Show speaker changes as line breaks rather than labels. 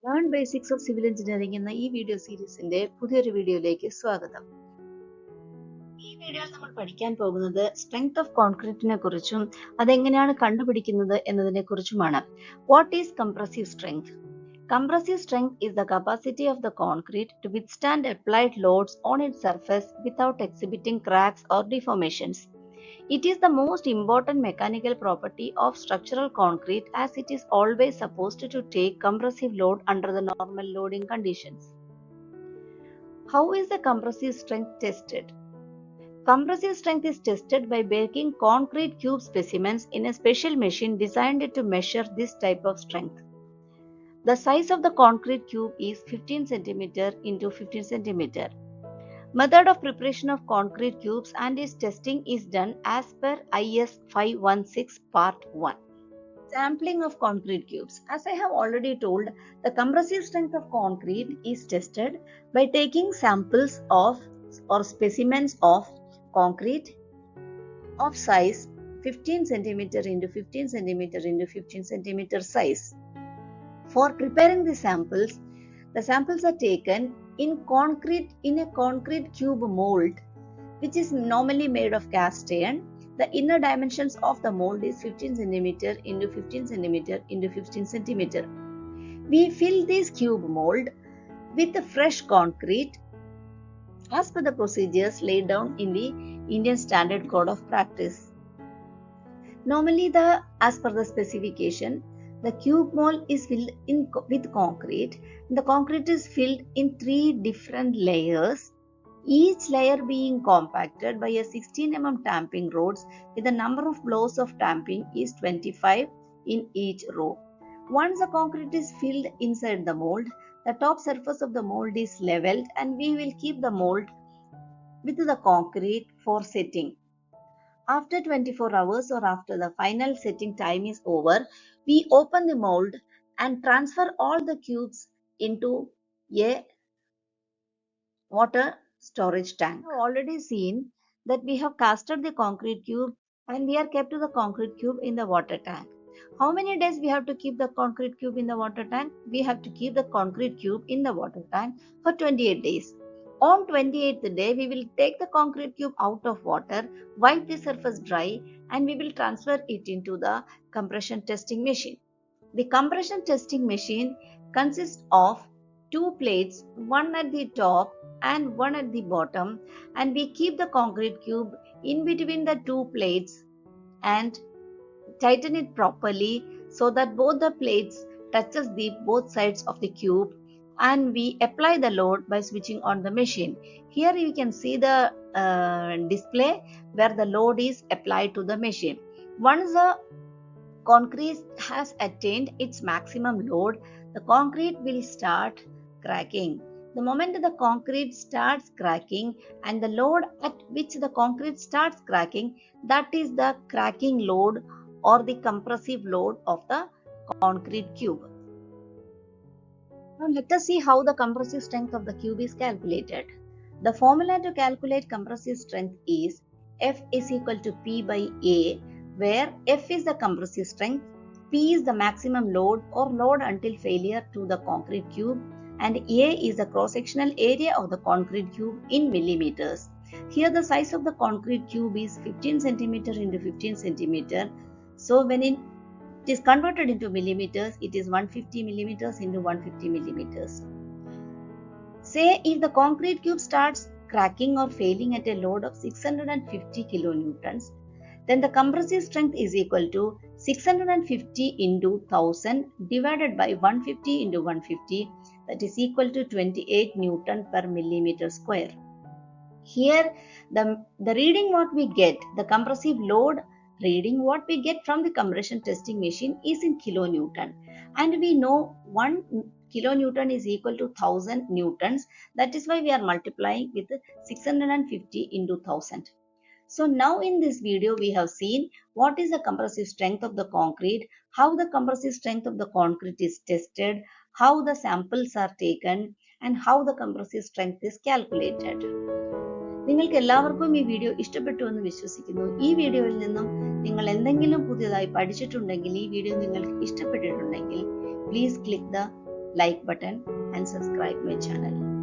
Learn Basics of Civil Engineering എന്ന ഈ video സീരീസിന്റെ പുതിയൊരു വീഡിയോയിലേക്ക് സ്വാഗതം. ഈ വീഡിയോയിൽ നമ്മൾ പഠിക്കാൻ പോകുന്നത് സ്ട്രെങ്ത് ഓഫ് കോൺക്രീറ്റിനെ കുറിച്ചും അതെങ്ങനെയാണ് കണ്ടുപിടിക്കുന്നത് എന്നതിനെ കുറിച്ചുമാണ്. What is compressive strength? Compressive strength is the capacity of the concrete to withstand applied loads on its surface without exhibiting cracks or deformations. It is the most important mechanical property of structural concrete as it is always supposed to take compressive load under the normal loading conditions. How is the compressive strength tested? Compressive strength is tested by breaking concrete cube specimens in a special machine designed to measure this type of strength. The size of the concrete cube is 15 cm into 15 cm. Method of preparation of concrete cubes and its testing is done as per IS 516 part 1. Sampling of concrete cubes. As I have already told, the compressive strength of concrete is tested by taking samples of or specimens of concrete of size 15 cm into 15 cm into 15 cm size. For preparing the samples are taken in a concrete cube mold, which is normally made of cast iron. The inner dimensions of the mold is 15 cm into 15 cm into 15 cm. We fill this cube mold with the fresh concrete as per the procedures laid down in the Indian Standard Code of Practice. Normally, as per the specification, the cube mold is filled with concrete. The concrete is filled in 3 different layers, each layer being compacted by a 16 mm tamping rods with the number of blows of tamping is 25 in each row. Once the concrete is filled inside the mold, the top surface of the mold is leveled and we will keep the mold with the concrete for setting. After 24 hours or after the final setting time is over, we open the mold and transfer all the cubes into a water storage tank. We have already seen that we have casted the concrete cube and we are kept the concrete cube in the water tank. How many days we have to keep the concrete cube in the water tank? We have to keep the concrete cube in the water tank for 28 days. On 28th day, we will take the concrete cube out of water, wipe the surface dry, and we will transfer it into the compression testing machine. The compression testing machine consists of 2 plates, one at the top and one at the bottom, and we keep the concrete cube in between the 2 plates and tighten it properly so that both the plates touches the both sides of the cube, and we apply the load by switching on the machine. Here you can see the display where the load is applied to the machine. Once the concrete has attained its maximum load, the concrete will start cracking. The moment the concrete starts cracking and the load at which the concrete starts cracking, that is the cracking load or the compressive load of the concrete cube. Now let us see how the compressive strength of the cube is calculated. The formula to calculate compressive strength is F is equal to P by A, where F is the compressive strength, P is the maximum load or load until failure to the concrete cube, and A is the cross-sectional area of the concrete cube in millimeters. Here the size of the concrete cube is 15 cm into 15 cm. So when it is converted into millimeters, it is 150 millimeters into 150 millimeters. Say if the concrete cube starts cracking or failing at a load of 650 kilonewtons, then the compressive strength is equal to 650 into 1000 divided by 150 into 150, that is equal to 28 Newton per millimeter square. Here the reading what we get, the compressive load reading what we get from the compression testing machine is in kilonewton, and we know 1 kilonewton is equal to 1000 newtons. That is why we are multiplying with 650 into 1000. So now in this video we have seen what is the compressive strength of the concrete, how the compressive strength of the concrete is tested, how the samples are taken, and how the compressive strength is calculated. നിങ്ങൾക്ക് എല്ലാവർക്കും ഈ video ഇഷ്ടപ്പെട്ടു എന്ന് വിശ്വസിക്കുന്നു. ഈ വീഡിയോയിൽ നിന്നും നിങ്ങൾ എന്തെങ്കിലും പുതിയതായി പഠിച്ചിട്ടുണ്ടെങ്കിൽ, ഈ വീഡിയോ നിങ്ങൾക്ക് ഇഷ്ടപ്പെട്ടിട്ടുണ്ടെങ്കിൽ, please click the like button and subscribe my channel.